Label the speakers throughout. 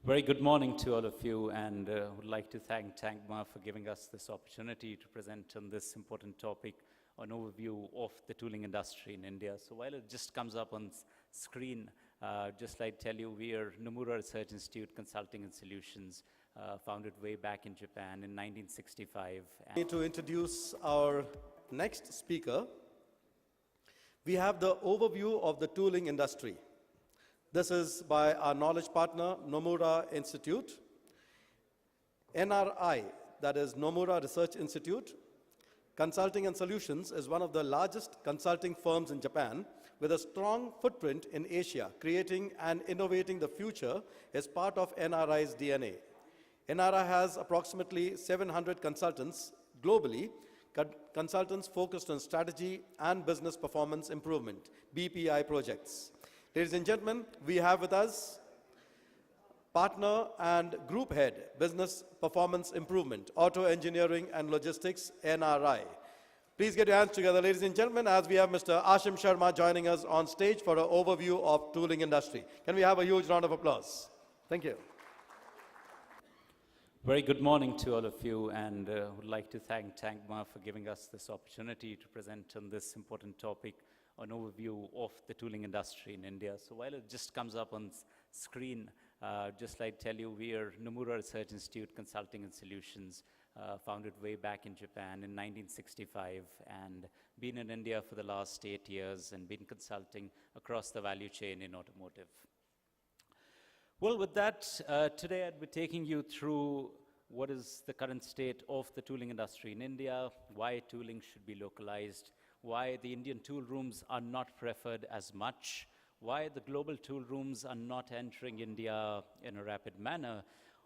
Speaker 1: Very good morning to all of you, and would like to thank Nomura for giving us this opportunity to present on this important topic, an overview of the tooling industry in India. So while it just comes up on screen, just like tell you, we are Nomura Research Institute Consulting and Solutions, founded way back in Japan in 1965.
Speaker 2: I need to introduce our next speaker. We have the overview of the tooling industry. This is by our knowledge partner, Nomura Institute. NRI, that is Nomura Research Institute, Consulting and Solutions, is one of the largest consulting firms in Japan with a strong footprint in Asia. Creating and innovating the future is part of NRI's DNA. NRI has approximately 700 consultants globally, consultants focused on strategy and business performance improvement, BPI projects. Ladies and gentlemen, we have with us Partner and Group Head, Business Performance Improvement, Auto Engineering and Logistics, NRI. Please get your hands together, ladies and gentlemen, as we have Mr. Ashim Sharma joining us on stage for an overview of tooling industry. Can we have a huge round of applause? Thank you.
Speaker 1: Very good morning to all of you, and would like to thank Nomura for giving us this opportunity to present on this important topic, an overview of the tooling industry in India. So while it just comes up on screen, just like tell you, we are Nomura Research Institute Consulting and Solutions, founded way back in Japan in 1965, and been in India for the last 8 years and been consulting across the value chain in automotive. Well, with that, today I'd be taking you through what is the current state of the tooling industry in India, why tooling should be localized, why the Indian tool rooms are not preferred as much, why the global tool rooms are not entering India in a rapid manner,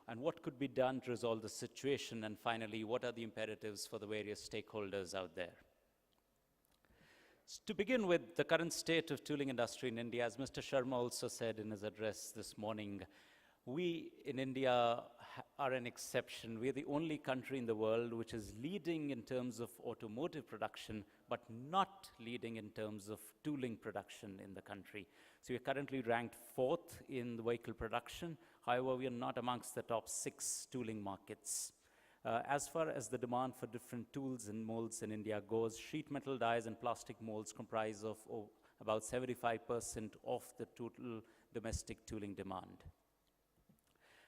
Speaker 1: and what could be done to resolve the situation, and finally, what are the imperatives for the various stakeholders out there. To begin with, the current state of tooling industry in India, as Mr. Sharma also said in his address this morning, we in India are an exception. We're the only country in the world which is leading in terms of automotive production, but not leading in terms of tooling production in the country. So we're currently ranked 4th in the vehicle production. However, we are not amongst the top 6 tooling markets. As far as the demand for different tools and molds in India goes, sheet metal dies and plastic molds comprise of about 75% of the total domestic tooling demand.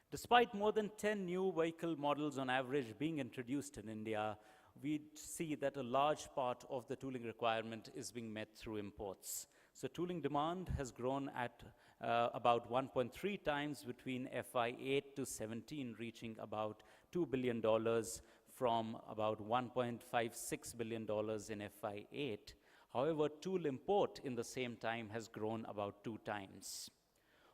Speaker 1: Despite more than 10 new vehicle models on average being introduced in India, we see that a large part of the tooling requirement is being met through imports. So tooling demand has grown at about 1.3 times between FY8 to 17, reaching about $2 billion from about $1.56 billion in FY8. However, tool import in the same time has grown about 2 times.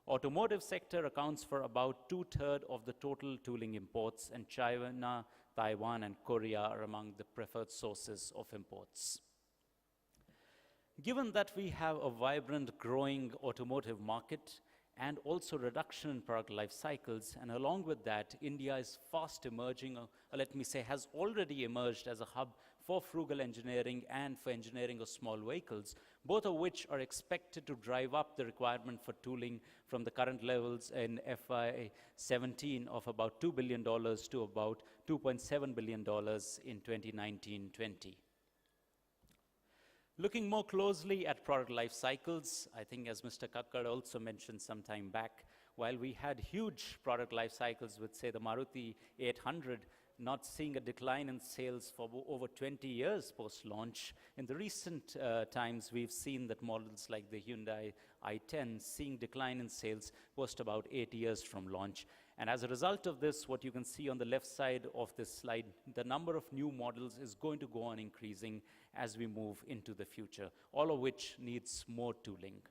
Speaker 1: Automotive sector accounts for about 2/3 of the total tooling imports, and China, Taiwan, and Korea are among the preferred sources of imports. Given that we have a vibrant, growing automotive market and also reduction in product life cycles, and along with that, India is fast emerging, let me say, has already emerged as a hub for frugal engineering and for engineering of small vehicles, both of which are expected to drive up the requirement for tooling from the current levels in FY17 of about $2 billion to about $2.7 billion in 2019-20. Looking more closely at product life cycles, I think as Mr. Kakkad also mentioned some time back, while we had huge product life cycles with, say, the Maruti 800, not seeing a decline in sales for over 20 years post-launch. In the recent times, we've seen that models like the Hyundai i10 seeing decline in sales post about 8 years from launch. And as a result of this, what you can see on the left side of this slide, the number of new models is going to go on increasing as we move into the future, all of which needs more tooling.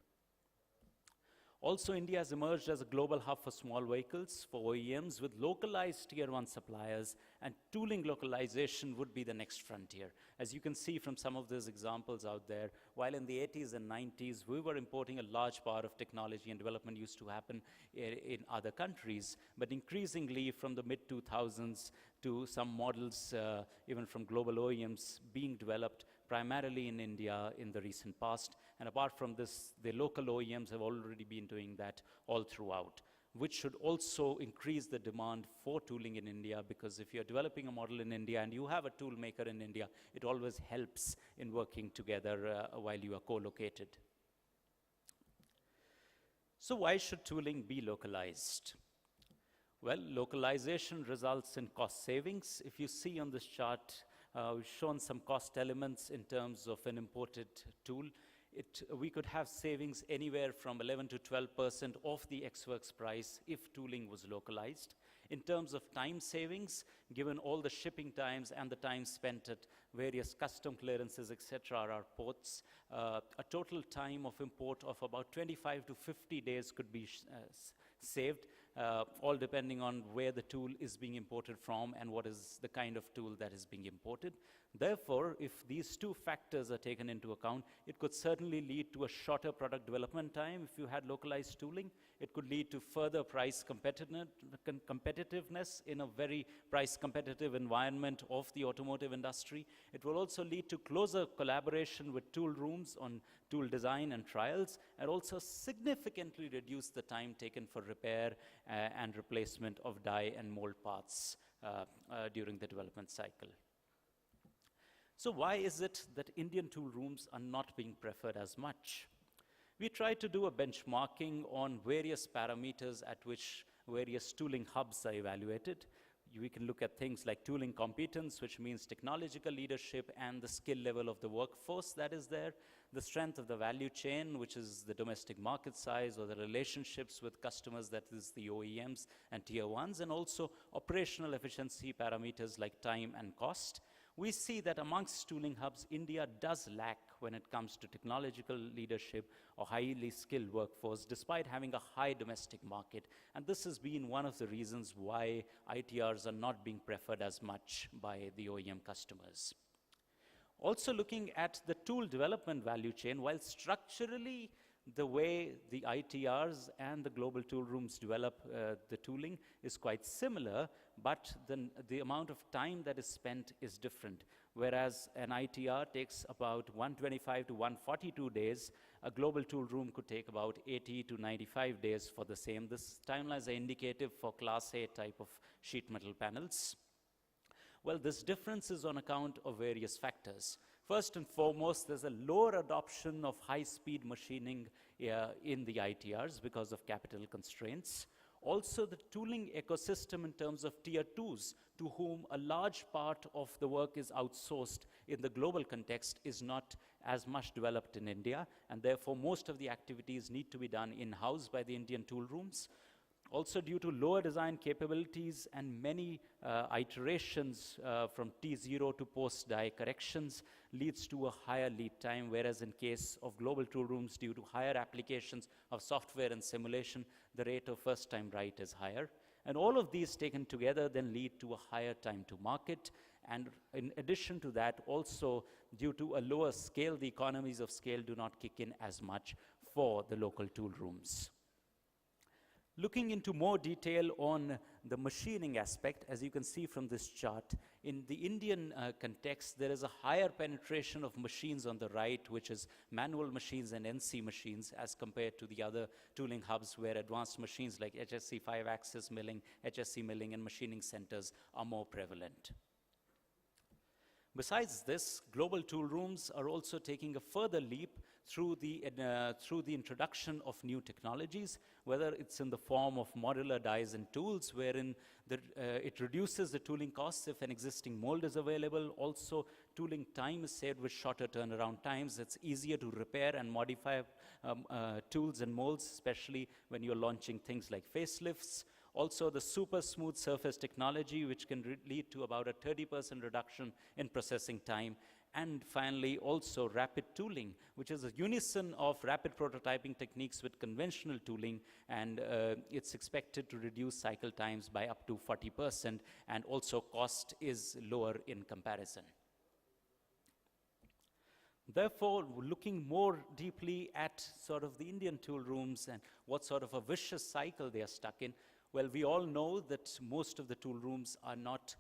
Speaker 1: Also, India has emerged as a global hub for small vehicles, for OEMs, with localized Tier 1 suppliers, and tooling localization would be the next frontier. As you can see from some of those examples out there, while in the 80s and 90s, we were importing a large part of technology and development used to happen in other countries, but increasingly from the mid-2000s to some models, even from global OEMs, being developed primarily in India in the recent past. And apart from this, the local OEMs have already been doing that all throughout. which should also increase the demand for tooling in India, because if you're developing a model in India and you have a tool maker in India, it always helps in working together while you are co-located. So why should tooling be localized? Well, localization results in cost savings. If you see on this chart, we've shown some cost elements in terms of an imported tool. We could have savings anywhere from 11 to 12% of the ex-works price if tooling was localized. In terms of time savings, given all the shipping times and the time spent at various custom clearances, etc., at our ports, a total time of import of about 25 to 50 days could be saved, all depending on where the tool is being imported from and what is the kind of tool that is being imported. Therefore, if these two factors are taken into account, it could certainly lead to a shorter product development time if you had localized tooling. It could lead to further price competitiveness in a very price competitive environment of the automotive industry. It will also lead to closer collaboration with tool rooms on tool design and trials, and also significantly reduce the time taken for repair and replacement of die and mold parts during the development cycle. So why is it that Indian tool rooms are not being preferred as much? We tried to do a benchmarking on various parameters at which various tooling hubs are evaluated. We can look at things like tooling competence, which means technological leadership and the skill level of the workforce that is there, the strength of the value chain, which is the domestic market size or the relationships with customers, that is the OEMs and tier ones, and also operational efficiency parameters like time and cost. We see that amongst tooling hubs, India does lack when it comes to technological leadership or highly skilled workforce, despite having a high domestic market. And this has been one of the reasons why ITRs are not being preferred as much by the OEM customers. Also looking at the tool development value chain, while structurally the way the ITRs and the global tool rooms develop the tooling is quite similar, but the amount of time that is spent is different. Whereas an ITR takes about 125 to 142 days, a global tool room could take about 80 to 95 days for the same. This timelines are indicative for Class A type of sheet metal panels. Well, this difference is on account of various factors. First and foremost, there's a lower adoption of high-speed machining in the ITRs because of capital constraints. Also, the tooling ecosystem in terms of tier 2s, to whom a large part of the work is outsourced in the global context, is not as much developed in India, and therefore most of the activities need to be done in-house by the Indian tool rooms. Also, due to lower design capabilities and many iterations from T0 to post-die corrections leads to a higher lead time, whereas in case of global tool rooms, due to higher applications of software and simulation, the rate of first-time right is higher. And all of these taken together then lead to a higher time to market. And in addition to that, also due to a lower scale, the economies of scale do not kick in as much for the local tool rooms. Looking into more detail on the machining aspect, as you can see from this chart, in the Indian context, there is a higher penetration of machines on the right, which is manual machines and NC machines, as compared to the other tooling hubs where advanced machines like HSC 5-axis milling, HSC milling, and machining centers are more prevalent. Besides this, global tool rooms are also taking a further leap through the introduction of new technologies, whether it's in the form of modular dies and tools, wherein it reduces the tooling costs if an existing mold is available. Also, tooling time is saved with shorter turnaround times. It's easier to repair and modify tools and molds, especially when you're launching things like facelifts. Also, the super smooth surface technology, which can lead to about a 30% reduction in processing time. And finally, also rapid tooling, which is a unison of rapid prototyping techniques with conventional tooling, and it's expected to reduce cycle times by up to 40%, and also cost is lower in comparison. Therefore, looking more deeply at sort of the Indian tool rooms and what sort of a vicious cycle they are stuck in, well, we all know that most of the tool rooms are not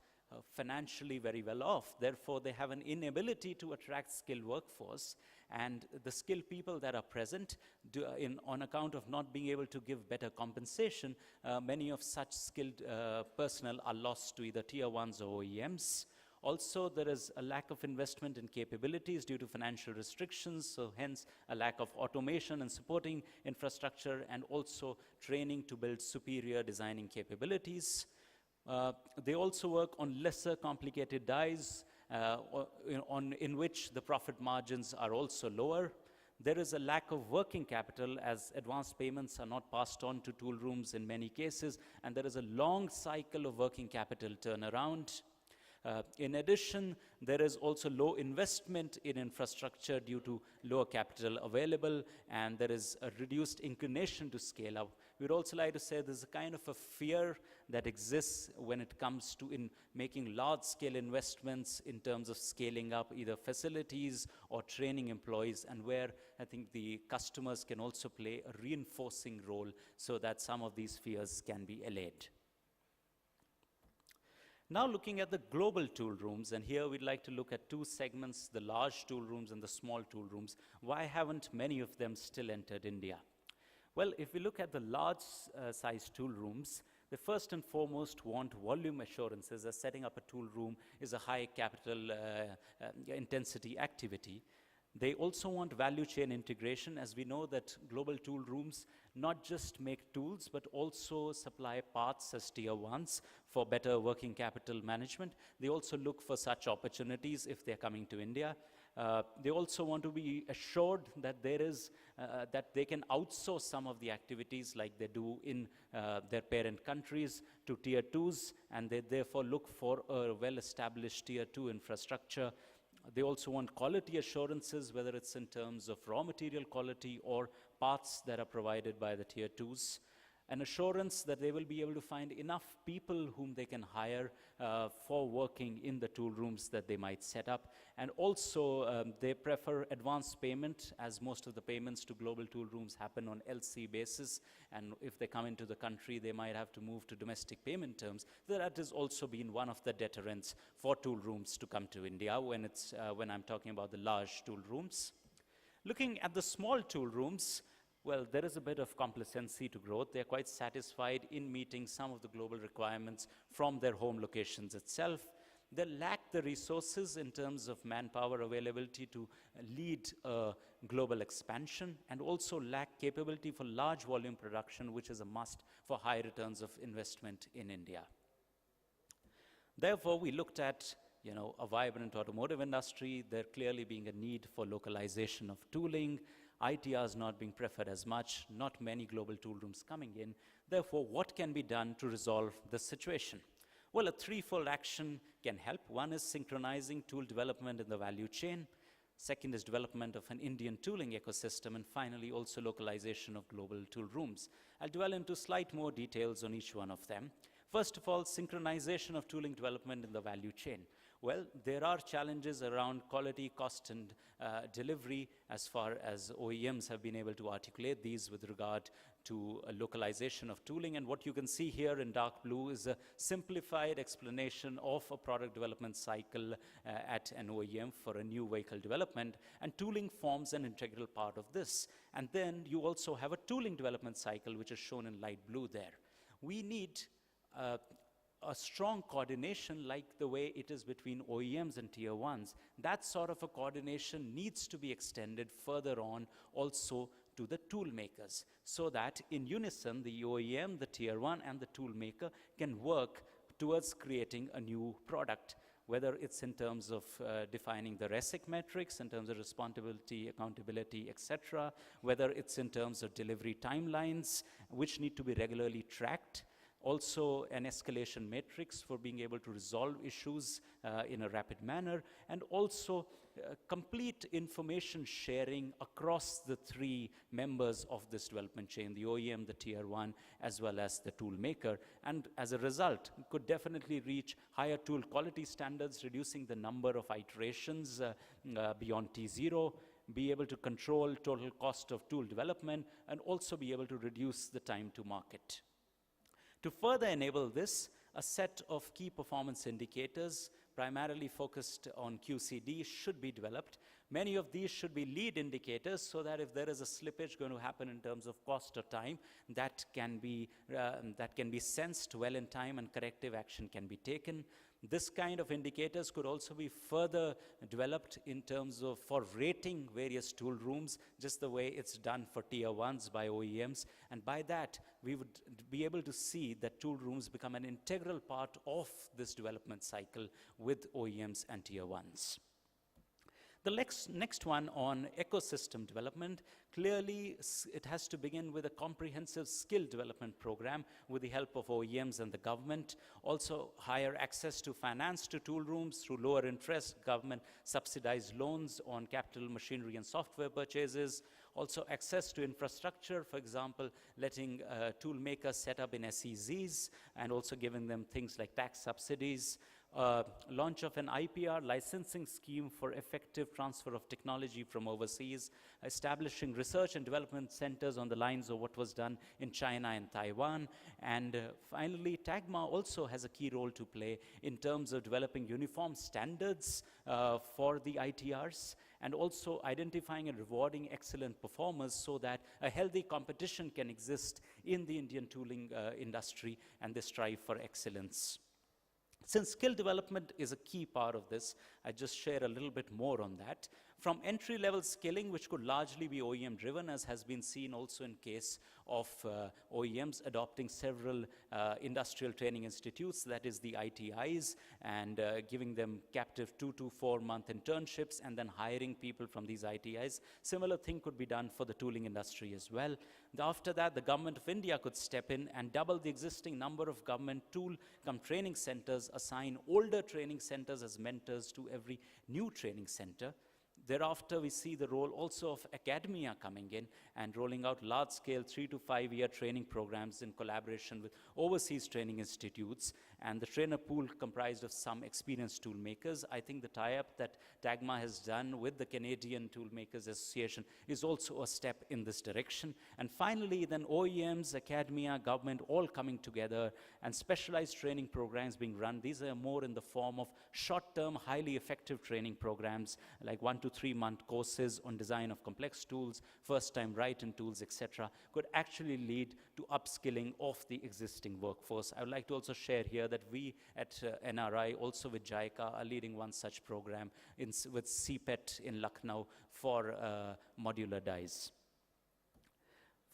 Speaker 1: financially very well off. Therefore, they have an inability to attract skilled workforce. and the skilled people that are present on account of not being able to give better compensation, many of such skilled personnel are lost to either tier 1s or OEMs. Also, there is a lack of investment in capabilities due to financial restrictions, so hence a lack of automation and supporting infrastructure, and also training to build superior designing capabilities. They also work on lesser complicated dies, in which the profit margins are also lower. There is a lack of working capital, as advanced payments are not passed on to tool rooms in many cases, and there is a long cycle of working capital turnaround. In addition, there is also low investment in infrastructure due to lower capital available, and there is a reduced inclination to scale up. We'd also like to say there's a kind of a fear that exists when it comes to making large-scale investments in terms of scaling up either facilities or training employees, and where I think the customers can also play a reinforcing role so that some of these fears can be allayed. Now looking at the global tool rooms, and here we'd like to look at two segments, the large tool rooms and the small tool rooms. Why haven't many of them still entered India? Well, if we look at the large size tool rooms, they first and foremost want volume assurances, as setting up a tool room is a high capital intensity activity. They also want value chain integration, as we know that global tool rooms not just make tools, but also supply parts as tier 1s for better working capital management. They also look for such opportunities if they're coming to India. They also want to be assured that that they can outsource some of the activities like they do in their parent countries to tier 2s, and they therefore look for a well-established tier 2 infrastructure. They also want quality assurances, whether it's in terms of raw material quality or parts that are provided by the tier 2s. An assurance that they will be able to find enough people whom they can hire for working in the tool rooms that they might set up. And also they prefer advance payment, as most of the payments to global tool rooms happen on LC basis. And if they come into the country, they might have to move to domestic payment terms. That has also been one of the deterrents for tool rooms to come to India when I'm talking about the large tool rooms. Looking at the small tool rooms, well, there is a bit of complacency to growth. They're quite satisfied in meeting some of the global requirements from their home locations itself. They lack the resources in terms of manpower availability to lead global expansion, and also lack capability for large volume production, which is a must for high returns of investment in India. Therefore, we looked at a vibrant automotive industry, there clearly being a need for localization of tooling, ITRs not being preferred as much, not many global tool rooms coming in. Therefore, what can be done to resolve the situation? Well, a threefold action can help. One is synchronizing tool development in the value chain. Second is development of an Indian tooling ecosystem. And finally, also localization of global tool rooms. I'll dwell into slight more details on each one of them. First of all, synchronization of tooling development in the value chain. Well, there are challenges around quality, cost, and delivery as far as OEMs have been able to articulate these with regard to a localization of tooling. And what you can see here in dark blue is a simplified explanation of a product development cycle at an OEM for a new vehicle development. And tooling forms an integral part of this. And then you also have a tooling development cycle, which is shown in light blue there. We need a strong coordination like the way it is between OEMs and tier 1s. That sort of a coordination needs to be extended further on also to the tool makers, so that in unison the OEM, the tier 1 and the tool maker can work towards creating a new product, whether it's in terms of defining the RESIC metrics, in terms of responsibility, accountability, etc., whether it's in terms of delivery timelines, which need to be regularly tracked. Also an escalation matrix for being able to resolve issues in a rapid manner, and also complete information sharing across the three members of this development chain, the OEM, the tier 1, as well as the tool maker. And as a result, could definitely reach higher tool quality standards, reducing the number of iterations beyond T0, be able to control total cost of tool development, and also be able to reduce the time to market. To further enable this, a set of key performance indicators, primarily focused on QCD, should be developed, Many of these should be lead indicators so that if there is a slippage going to happen in terms of cost or time, that can be sensed well in time and corrective action can be taken. This kind of indicators could also be further developed in terms of for rating various tool rooms, just the way it's done for tier ones by OEMs. And by that, we would be able to see that tool rooms become an integral part of this development cycle with OEMs and tier ones. The next one on ecosystem development, clearly it has to begin with a comprehensive skill development program with the help of OEMs and the government. Also higher access to finance to tool rooms through lower interest, government subsidized loans on capital machinery and software purchases. Also access to infrastructure, for example, letting tool makers set up in SEZs and also giving them things like tax subsidies. Launch of an IPR licensing scheme for effective transfer of technology from overseas, establishing research and development centers on the lines of what was done in China and Taiwan. And finally, TAGMA also has a key role to play in terms of developing uniform standards for the ITRs, and also identifying and rewarding excellent performers so that a healthy competition can exist in the Indian tooling industry, and they strive for excellence. Since skill development is a key part of this, I just share a little bit more on that. From entry-level skilling, which could largely be OEM-driven, as has been seen also in case of OEMs adopting several industrial training institutes, that is the ITIs, and giving them captive 2 to 4 month internships and then hiring people from these ITIs. Similar thing could be done for the tooling industry as well. After that, the government of India could step in and double the existing number of government training centers, assign older training centers as mentors to every new training center. Thereafter, we see the role also of academia coming in and rolling out large-scale 3 to 5 year training programs in collaboration with overseas training institutes, and the trainer pool comprised of some experienced tool makers. I think the tie-up that TAGMA has done with the Canadian Tool Makers Association is also a step in this direction. And finally, then OEMs, academia, government all coming together and specialized training programs being run. These are more in the form of short-term, highly effective training programs like 1 to 3 month courses on design of complex tools, first-time write-in tools, etc., could actually lead to upskilling of the existing workforce. I would like to also share here that we at NRI, also with JICA, are leading one such program with CPET in Lucknow for modular dies.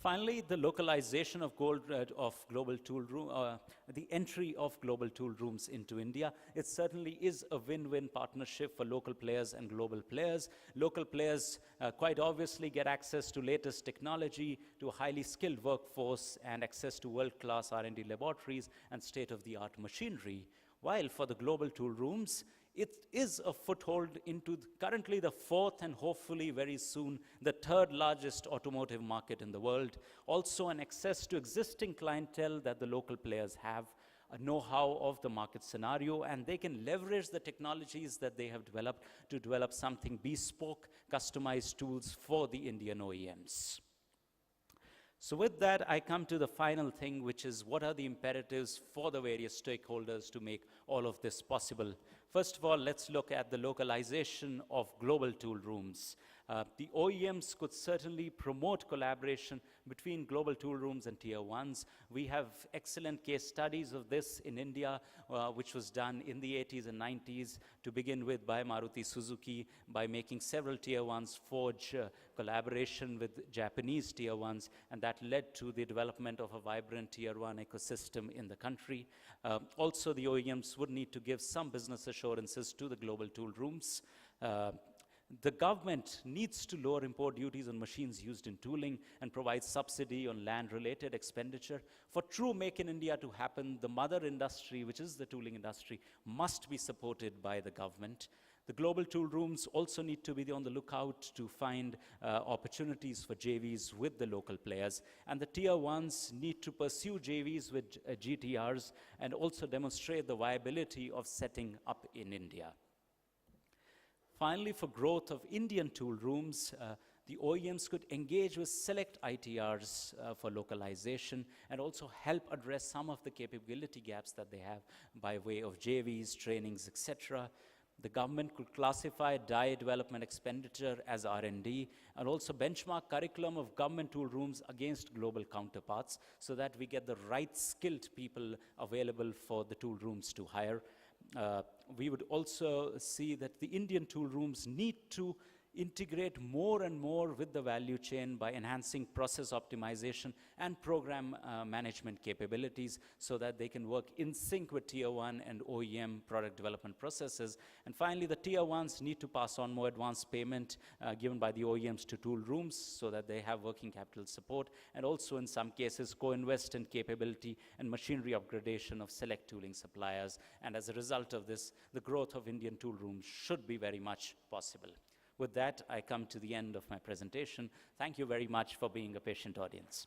Speaker 1: Finally, the localization of global tool room, the entry of global tool rooms into India. It certainly is a win-win partnership for local players and global players. Local players quite obviously get access to latest technology, to a highly skilled workforce, and access to world-class R&D laboratories and state-of-the-art machinery. While for the global tool rooms, it is a foothold into currently the 4th and hopefully very soon the 3rd largest automotive market in the world. Also an access to existing clientele that the local players have, a know-how of the market scenario, and they can leverage the technologies that they have developed to develop something bespoke, customized tools for the Indian OEMs. So with that, I come to the final thing, which is what are the imperatives for the various stakeholders to make all of this possible. First of all, let's look at the localization of global tool rooms. The OEMs could certainly promote collaboration between global tool rooms and tier ones. We have excellent case studies of this in India, which was done in the 80s and 90s, to begin with by Maruti Suzuki, by making several tier ones forge collaboration with Japanese tier ones, and that led to the development of a vibrant tier one ecosystem in the country. Also, the OEMs would need to give some business assurances to the global tool rooms. The government needs to lower import duties on machines used in tooling and provide subsidy on land-related expenditure. For true Make in India to happen, the mother industry, which is the tooling industry, must be supported by the government. The global tool rooms also need to be on the lookout to find opportunities for JVs with the local players. And the tier ones need to pursue JVs with GTRs and also demonstrate the viability of setting up in India. Finally, for growth of Indian tool rooms, the OEMs could engage with select ITRs for localization and also help address some of the capability gaps that they have by way of JVs, trainings, etc. The government could classify die development expenditure as R&D and also benchmark curriculum of government tool rooms against global counterparts so that we get the right skilled people available for the tool rooms to hire. We would also see that the Indian tool rooms need to integrate more and more with the value chain by enhancing process optimization and program management capabilities so that they can work in sync with Tier 1 and OEM product development processes. And finally, the Tier 1s need to pass on more advanced payment given by the OEMs to tool rooms so that they have working capital support, and also in some cases co-invest in capability and machinery upgradation of select tooling suppliers. And as a result of this, the growth of Indian tool rooms should be very much possible. With that, I come to the end of my presentation. Thank you very much for being a patient audience.